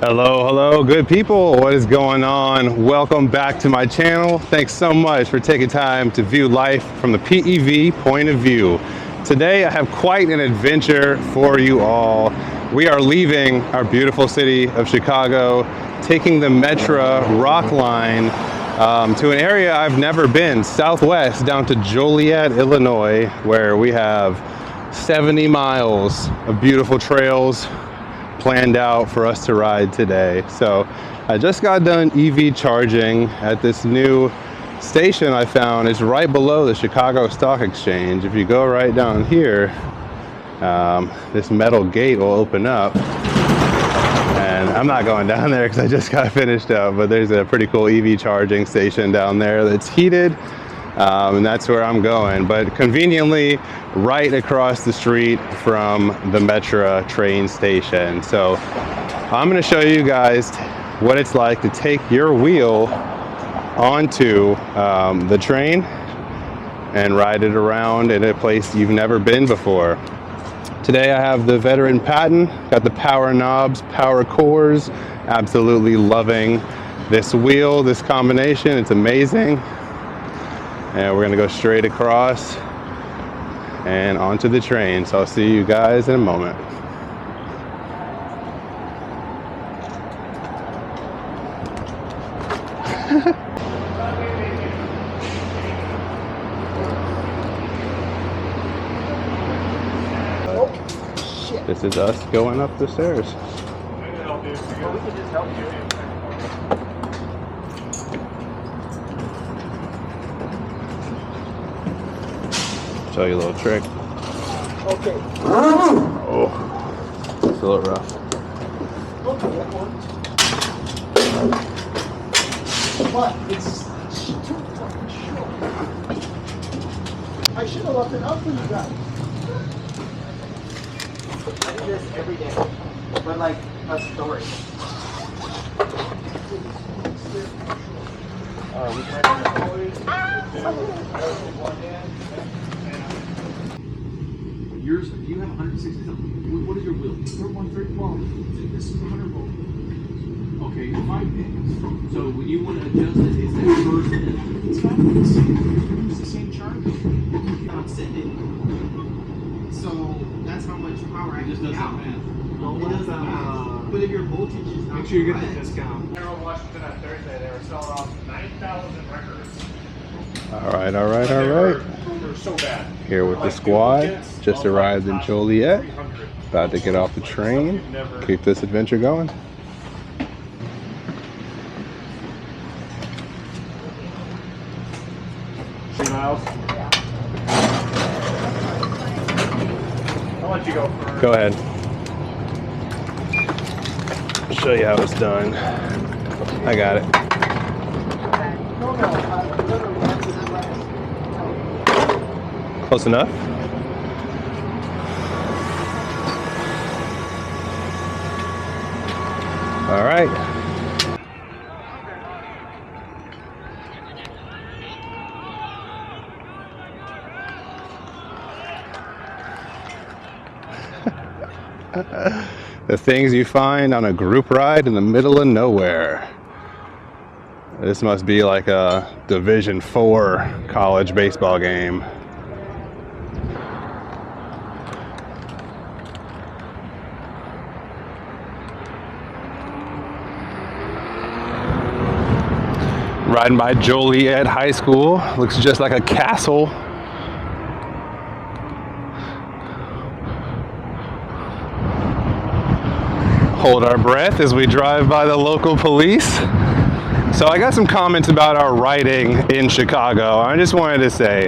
Hello, good people. What is going on? Welcome back to my channel. Thanks so much for taking time to view life from the PEV point of view. Today, I have quite an adventure for you all. We are leaving our beautiful city of Chicago, taking the METRA rock line to an area I've never been, southwest down to Joliet, Illinois, where we have 70 miles of beautiful trails planned out for us to ride today. So I just got done EV charging at this new station I found. It's right below the Chicago Stock Exchange. If you go right down here, this metal gate will open up. And I'm not going down there because I just got finished up, but there's a pretty cool EV charging station down there that's heated. And that's where I'm going, but conveniently right across the street from the METRA train station. So I'm going to show you guys what it's like to take your wheel onto the train and ride it around in a place you've never been before. Today I have the Veteran Patton, got the PowerKnobz, power cores, absolutely loving this wheel, this combination, it's amazing. And we're gonna go straight across and onto the train. So I'll see you guys in a moment. This is us going up the stairs. Show you a little trick. Okay. Oh, it's a little rough. Okay, that works. But it's too fucking short. I should have left it up for you guys. I do this every day, but like a story. Yours, you have 160 something. What is your wheel? We're 130 volt. This is 100 volt. Okay, 5 pins. So when you want to adjust it, is that first pin? It's fine. It's the same charge. I'm sitting. So that's how much power I Just does that math. It does that math. But if your voltage is not Make sure you get correct, the discount. Terra, Washington on Thursday, they were selling off 9,000 records. All right. They were so bad. Here with the squad, just arrived in Joliet. About to get off the train. Keep this adventure going. 3 miles. I'll let you go first. Go ahead. Show you how it's done. I got it. Close enough? All right. The things you find on a group ride in the middle of nowhere. This must be like a Division IV college baseball game. Riding by Joliet High School. Looks just like a castle. Hold our breath as we drive by the local police. So I got some comments about our riding in Chicago. I just wanted to say,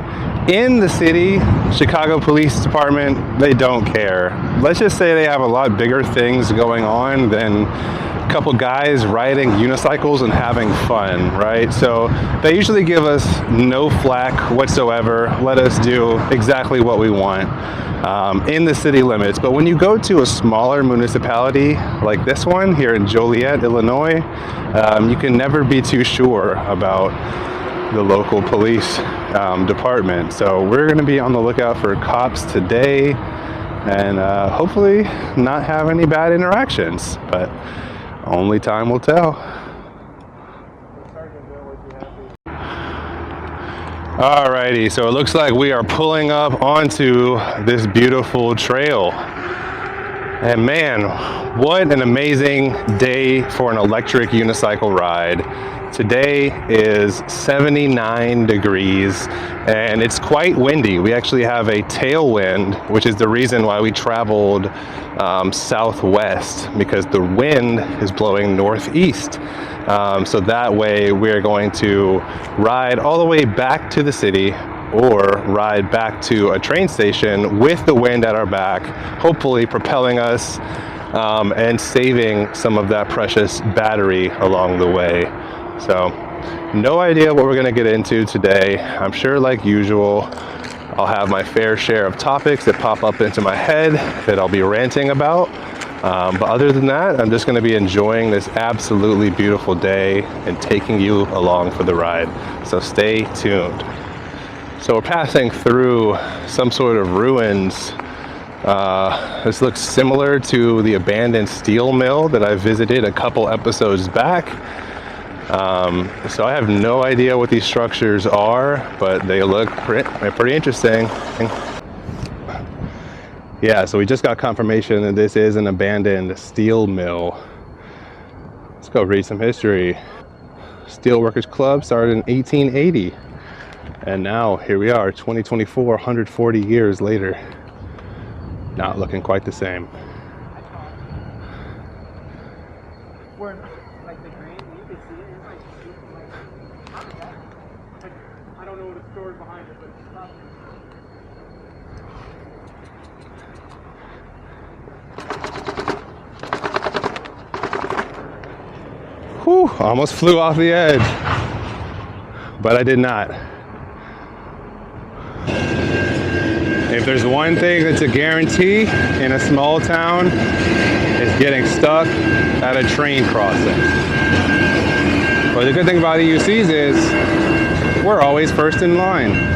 in the city, Chicago Police Department, they don't care. Let's just say they have a lot bigger things going on than a couple guys riding unicycles and having fun, right? So they usually give us no flack whatsoever, let us do exactly what we want in the city limits. But when you go to a smaller municipality like this one here in Joliet, Illinois, you can never be too sure about the local police department. So we're going to be on the lookout for cops today and hopefully not have any bad interactions. But Only time will tell. Alrighty, so it looks like we are pulling up onto this beautiful trail. And man, what an amazing day for an electric unicycle ride. Today is 79 degrees and it's quite windy. We actually have a tailwind, which is the reason why we traveled southwest, because the wind is blowing northeast. So that way we're going to ride all the way back to the city or ride back to a train station with the wind at our back, hopefully propelling us and saving some of that precious battery along the way. So no idea what we're going to get into today. I'm sure, like usual, I'll have my fair share of topics that pop up into my head that I'll be ranting about. But other than that, I'm just going to be enjoying this absolutely beautiful day and taking you along for the ride. So stay tuned. So we're passing through some sort of ruins. This looks similar to the abandoned steel mill that I visited a couple episodes back. So I have no idea what these structures are, but they look pretty interesting. Yeah, so we just got confirmation that this is an abandoned steel mill. Let's go read some history. Steelworkers Club started in 1880. And now here we are, 2024, 140 years later. Not looking quite the same. Where, like the grain, you can see it. It's like I don't know what the story behind it, but it's not. Whew, almost flew off the edge, but I did not. If there's one thing that's a guarantee in a small town, it's getting stuck at a train crossing. But the good thing about EUCs is we're always first in line.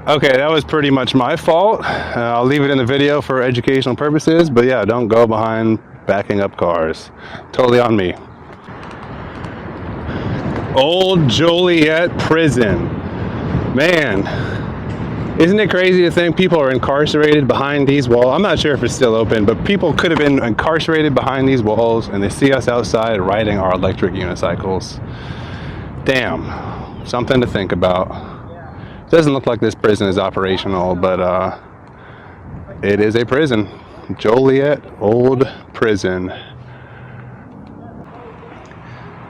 Okay, that was pretty much my fault. I'll leave it in the video for educational purposes, but yeah, don't go behind backing up cars. Totally on me. Old Joliet prison. Man, isn't it crazy to think people are incarcerated behind these walls? I'm not sure if it's still open, but people could have been incarcerated behind these walls and they see us outside riding our electric unicycles. Damn, something to think about. Doesn't look like this prison is operational, but it is a prison. Joliet Old Prison.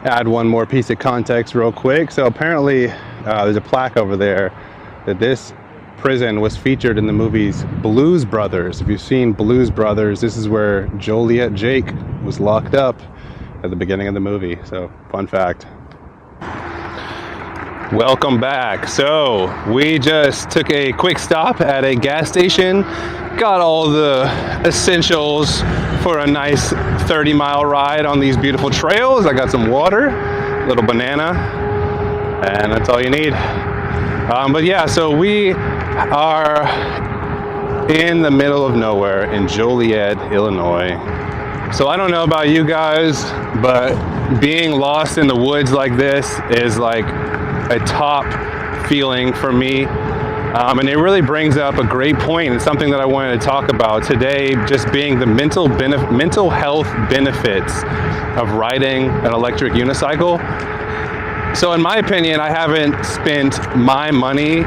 Add one more piece of context real quick. So apparently there's a plaque over there that this prison was featured in the movies Blues Brothers. If you've seen Blues Brothers, this is where Joliet Jake was locked up at the beginning of the movie. So fun fact. Welcome back. So we just took a quick stop at a gas station, got all the essentials for a nice 30-mile ride on these beautiful trails. I got some water, a little banana, and that's all you need. But yeah, so we are in the middle of nowhere in Joliet, Illinois. So I don't know about you guys, but being lost in the woods like this is like a top feeling for me, and it really brings up a great point. It's something that I wanted to talk about today, just being the mental health benefits of riding an electric unicycle. So in my opinion, I haven't spent my money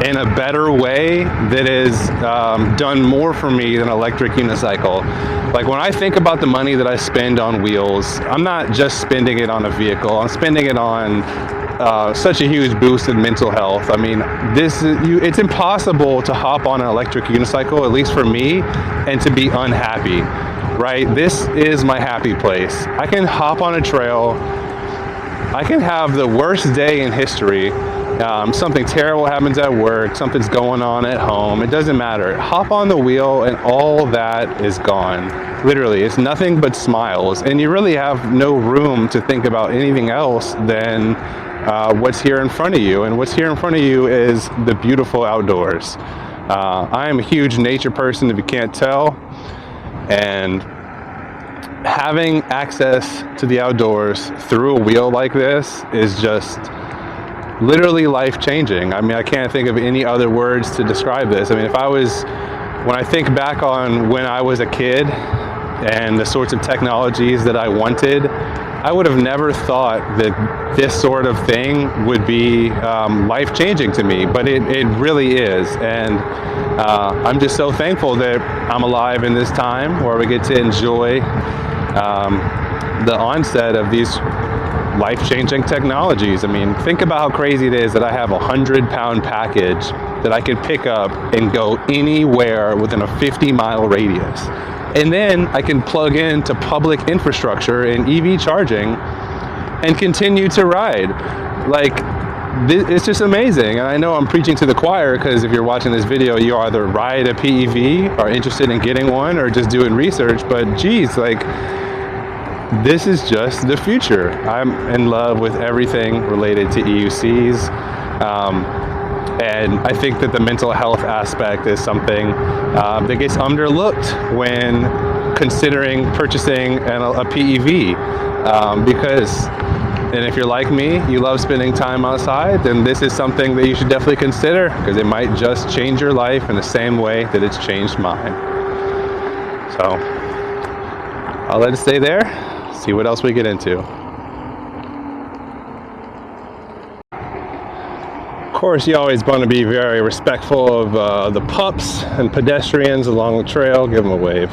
in a better way that has done more for me than an electric unicycle. Like when I think about the money that I spend on wheels, I'm not just spending it on a vehicle, I'm spending it on such a huge boost in mental health. I mean, it's impossible to hop on an electric unicycle, at least for me, and to be unhappy, right? This is my happy place. I can hop on a trail, I can have the worst day in history, something terrible happens at work, something's going on at home, it doesn't matter. Hop on the wheel and all that is gone. Literally, it's nothing but smiles, and you really have no room to think about anything else than what's here in front of you, and what's here in front of you is the beautiful outdoors. I am a huge nature person, if you can't tell, and having access to the outdoors through a wheel like this is just literally life-changing. I mean, I can't think of any other words to describe this. I mean, when I think back on when I was a kid and the sorts of technologies that I wanted, I would have never thought that this sort of thing would be life-changing to me, but it really is. And I'm just so thankful that I'm alive in this time where we get to enjoy the onset of these life-changing technologies. I mean, think about how crazy it is that I have a 100-pound package that I could pick up and go anywhere within a 50-mile radius. And then I can plug into public infrastructure and EV charging and continue to ride. Like, it's just amazing. And I know I'm preaching to the choir, because if you're watching this video, you either ride a PEV, are interested in getting one, or just doing research. But geez, like, this is just the future. I'm in love with everything related to EUCs. And I think that the mental health aspect is something that gets underlooked when considering purchasing a PEV, because, and if you're like me, you love spending time outside, then this is something that you should definitely consider, because it might just change your life in the same way that it's changed mine. So I'll let it stay there, see what else we get into. Of course, you always want to be very respectful of the pups and pedestrians along the trail. Give them a wave.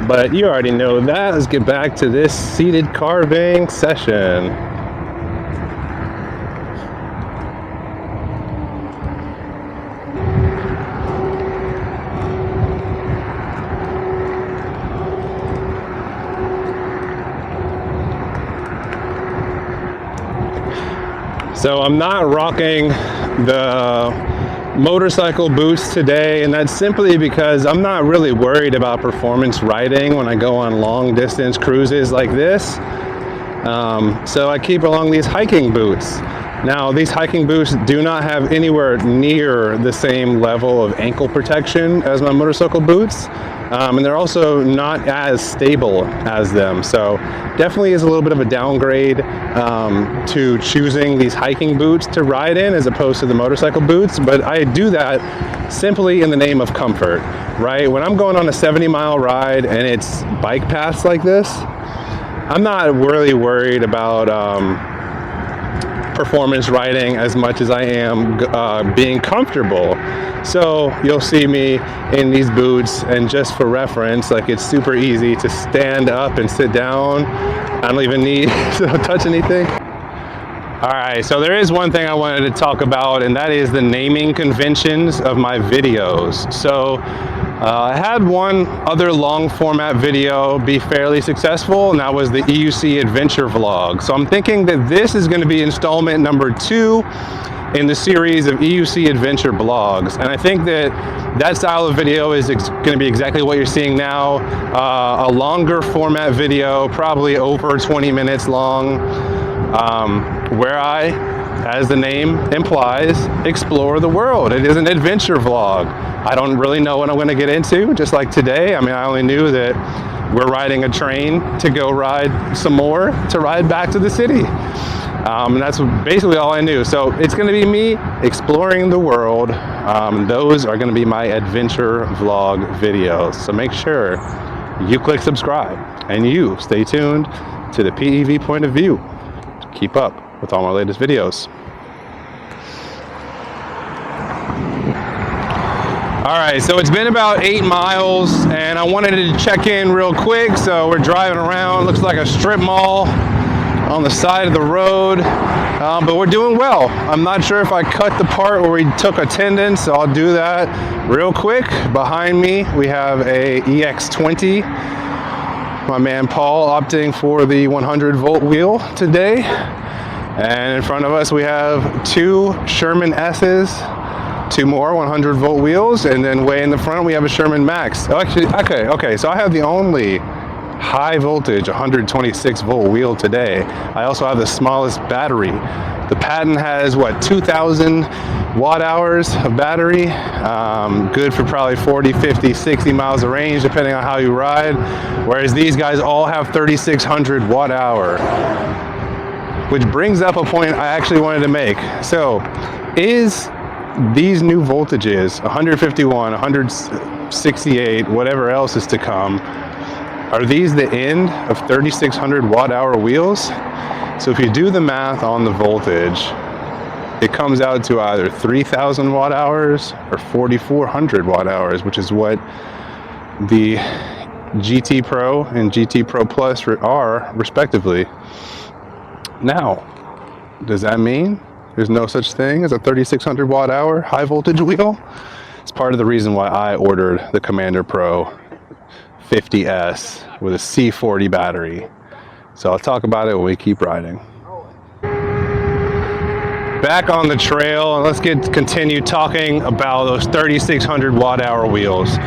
But you already know that. Let's get back to this seated carving session. So I'm not rocking the motorcycle boots today, and that's simply because I'm not really worried about performance riding when I go on long distance cruises like this. So I keep along these hiking boots. Now, these hiking boots do not have anywhere near the same level of ankle protection as my motorcycle boots. And they're also not as stable as them. So definitely is a little bit of a downgrade to choosing these hiking boots to ride in as opposed to the motorcycle boots. But I do that simply in the name of comfort, right? When I'm going on a 70-mile ride and it's bike paths like this, I'm not really worried about performance riding as much as I am being comfortable. So you'll see me in these boots, and just for reference, like, it's super easy to stand up and sit down. I don't even need to touch anything. All right, so there is one thing I wanted to talk about, and that is the naming conventions of my videos. So I had one other long format video be fairly successful, and that was the EUC Adventure vlog. So I'm thinking that this is going to be installment number 2 in the series of EUC Adventure vlogs. And I think that that style of video is going to be exactly what you're seeing now. A longer format video, probably over 20 minutes long, where I, as the name implies, explore the world. It is an adventure vlog. I don't really know what I'm going to get into, just like today. I mean, I only knew that we're riding a train to go ride some more, to ride back to the city. And that's basically all I knew. So it's going to be me exploring the world. Those are going to be my adventure vlog videos. So make sure you click subscribe and you stay tuned to the PEV point of view to keep up with all my latest videos. All right, so it's been about 8 miles, and I wanted to check in real quick. So we're driving around, looks like a strip mall on the side of the road, but we're doing well. I'm not sure if I cut the part where we took attendance, so I'll do that real quick. Behind me, we have a EX20. My man Paul opting for the 100-volt wheel today. And in front of us we have two Sherman S's, two more 100 volt wheels, and then way in the front we have a Sherman Max. Oh, actually, okay, so I have the only high voltage 126 volt wheel today. I also have the smallest battery. The Patton has what, 2,000 watt hours of battery, good for probably 40, 50, 60 miles of range depending on how you ride, whereas these guys all have 3,600 watt hour. Which brings up a point I actually wanted to make. So, is these new voltages, 151, 168, whatever else is to come, are these the end of 3,600 watt hour wheels? So if you do the math on the voltage, it comes out to either 3,000 watt hours or 4,400 watt hours, which is what the GT Pro and GT Pro Plus are, respectively. Now, does that mean there's no such thing as a 3,600 watt hour high voltage wheel? It's part of the reason why I ordered the Commander Pro 50S with a C40 battery. So I'll talk about it when we keep riding. Back on the trail, and let's continue talking about those 3,600 watt hour wheels.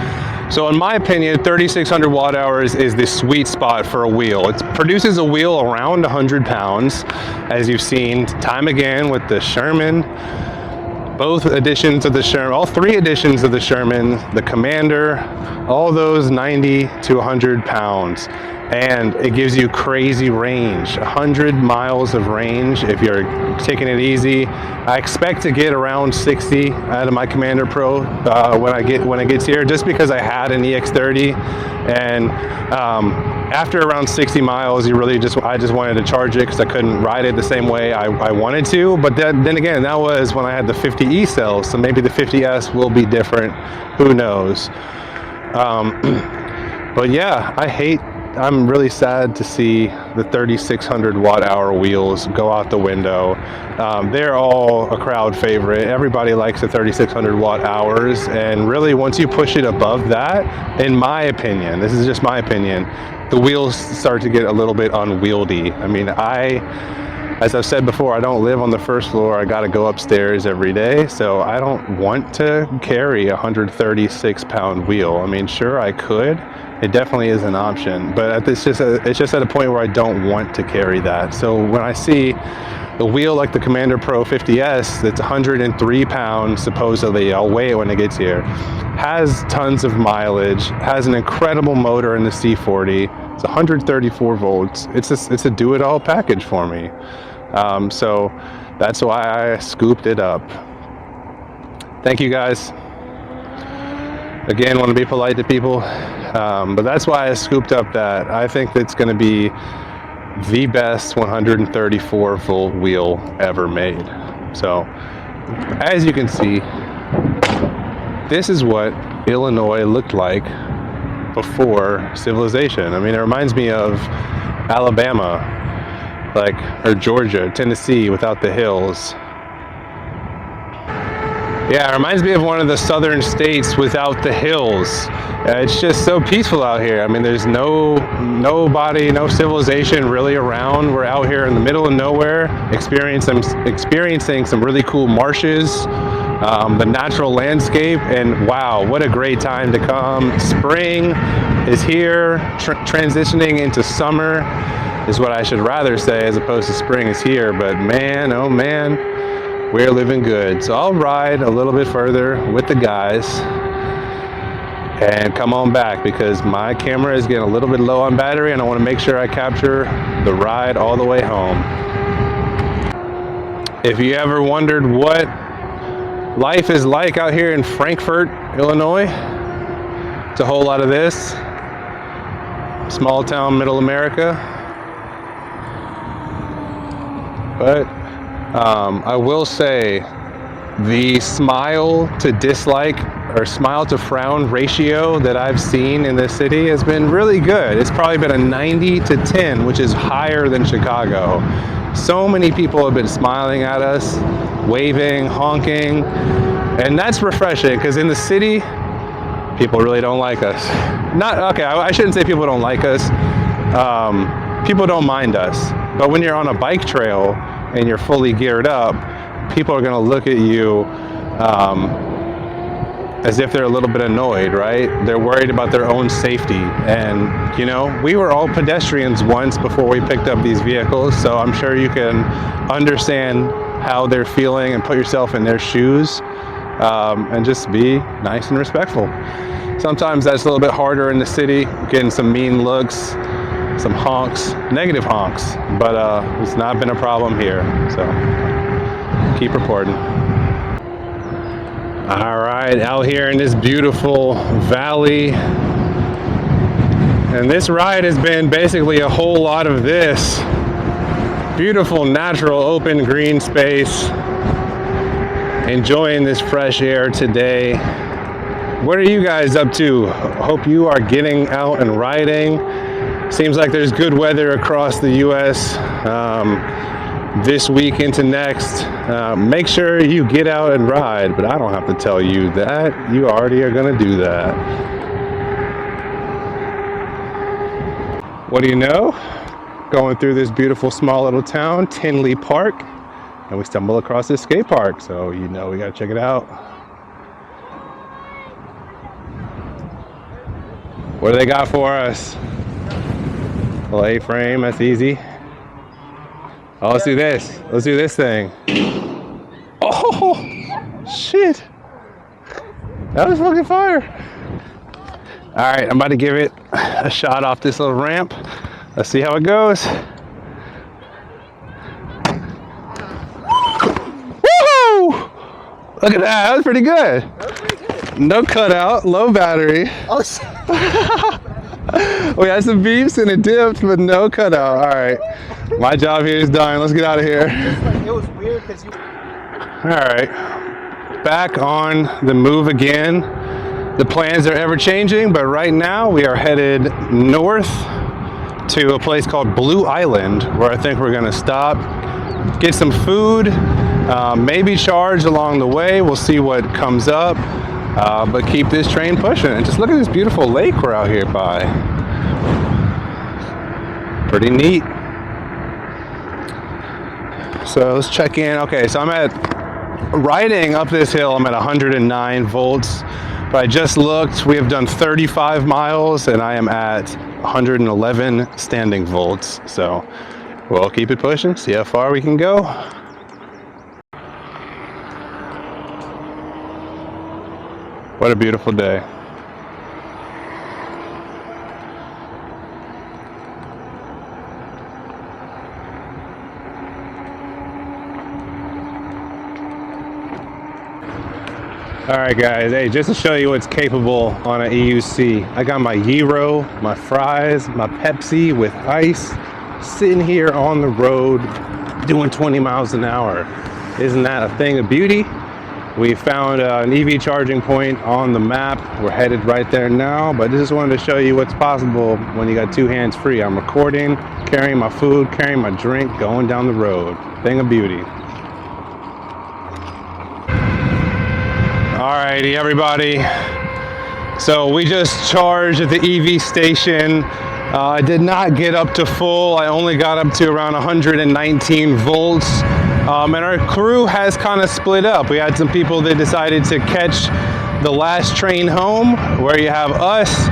So in my opinion, 3,600 watt hours is the sweet spot for a wheel. It produces a wheel around 100 pounds, as you've seen time again with the Sherman, both editions of the Sherman, all three editions of the Sherman, the Commander, all those 90 to 100 pounds. And it gives you crazy range, 100 miles of range if you're taking it easy. I expect to get around 60 out of my Commander Pro when it gets here, just because I had an EX30, and after around 60 miles, I just wanted to charge it because I couldn't ride it the same way I wanted to. But then again, that was when I had the 50E cells, so maybe the 50S will be different. Who knows? But yeah, I'm really sad to see the 3,600 watt hour wheels go out the window. They're all a crowd favorite. Everybody likes the 3,600 watt hours, and really once you push it above that, in my opinion, this is just my opinion, the wheels start to get a little bit unwieldy. I mean, as I've said before, I don't live on the first floor. I gotta go upstairs every day, so I don't want to carry a 136 pound wheel. I mean, sure, I could. It definitely is an option, but it's just at a point where I don't want to carry that. So when I see a wheel like the Commander Pro 50S that's 103 pounds, supposedly, I'll weigh it when it gets here, has tons of mileage, has an incredible motor in the C40, it's 134 volts, it's a do-it-all package for me. So that's why I scooped it up. Thank you guys. Again, want to be polite to people, but that's why I scooped up that. I think it's going to be the best 134 volt wheel ever made. So, as you can see, this is what Illinois looked like before civilization. I mean, it reminds me of Alabama, or Georgia, Tennessee without the hills. Yeah, it reminds me of one of the southern states without the hills. It's just so peaceful out here. I mean, there's nobody, no civilization really around. We're out here in the middle of nowhere, experiencing some really cool marshes, the natural landscape, and wow, what a great time to come. Spring is here, transitioning into summer is what I should rather say, as opposed to spring is here. But man, oh man, we're living good. So I'll ride a little bit further with the guys and come on back, because my camera is getting a little bit low on battery and I want to make sure I capture the ride all the way home. If you ever wondered what life is like out here in Frankfort, Illinois, it's a whole lot of this. Small town, middle America. But I will say the smile to dislike or smile to frown ratio that I've seen in this city has been really good. It's probably been a 90 to 10, which is higher than Chicago. So many people have been smiling at us, waving, honking, and that's refreshing, because in the city, people really don't like us. I shouldn't say people don't like us. People don't mind us. But when you're on a bike trail and you're fully geared up, people are going to look at you as if they're a little bit annoyed, right? They're worried about their own safety. And, you know, we were all pedestrians once before we picked up these vehicles, so I'm sure you can understand how they're feeling and put yourself in their shoes, and just be nice and respectful. Sometimes that's a little bit harder in the city, getting some mean looks, some honks, negative honks, but it's not been a problem here, so keep reporting. All right, out here in this beautiful valley, and this ride has been basically a whole lot of this. Beautiful, natural, open, green space. Enjoying this fresh air today. What are you guys up to? Hope you are getting out and riding. Seems like there's good weather across the U.S. This week into next. Make sure you get out and ride, but I don't have to tell you that. You already are going to do that. What do you know? Going through this beautiful small little town, Tinley Park, and we stumble across this skate park, so you know we got to check it out. What do they got for us? A little A-frame, that's easy. Oh, let's do this. Let's do this thing. Oh, shit. That was fucking fire. All right, I'm about to give it a shot off this little ramp. Let's see how it goes. Woohoo! Look at that, that was pretty good. That was pretty good. No cutout, low battery. Oh, shit. We had some beeps and it dipped, but no cutout. All right, my job here is done. Let's get out of here. It was weird because you... All right, back on the move again. The plans are ever changing, but right now we are headed north to a place called Blue Island, where I think we're gonna stop, get some food, maybe charge along the way. We'll see what comes up. But keep this train pushing. And just look at this beautiful lake we're out here by. Pretty neat. So let's check in. Okay, so I'm riding up this hill, I'm at 109 volts. But I just looked, we have done 35 miles and I am at 111 standing volts. So we'll keep it pushing, see how far we can go. What a beautiful day. All right, guys, hey, just to show you what's capable on an EUC, I got my gyro, my fries, my Pepsi with ice, sitting here on the road doing 20 miles an hour. Isn't that a thing of beauty? We found an EV charging point on the map. We're headed right there now, but I just wanted to show you what's possible when you got two hands free. I'm recording, carrying my food, carrying my drink, going down the road. Thing of beauty. Alrighty, everybody. So we just charged at the EV station. I did not get up to full. I only got up to around 119 volts. And our crew has kind of split up. We had some people that decided to catch the last train home, where you have us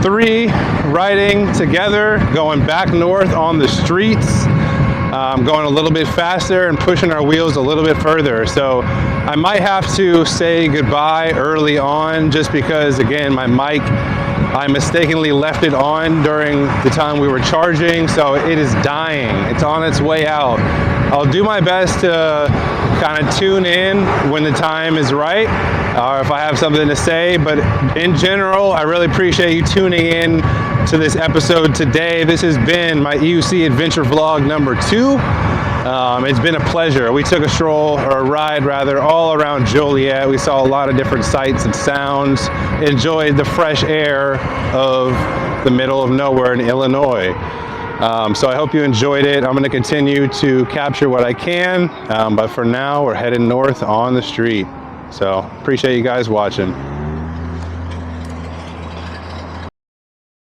three riding together, going back north on the streets, going a little bit faster and pushing our wheels a little bit further. So I might have to say goodbye early on, just because, again, my mic, I mistakenly left it on during the time we were charging, so it is dying. It's on its way out. I'll do my best to kind of tune in when the time is right, or if I have something to say, but in general, I really appreciate you tuning in to this episode today. This has been my EUC Adventure Vlog number 2. It's been a pleasure. We took a stroll, or a ride rather, all around Joliet. We saw a lot of different sights and sounds, enjoyed the fresh air of the middle of nowhere in Illinois. So I hope you enjoyed it. I'm going to continue to capture what I can, but for now we're heading north on the street. So appreciate you guys watching.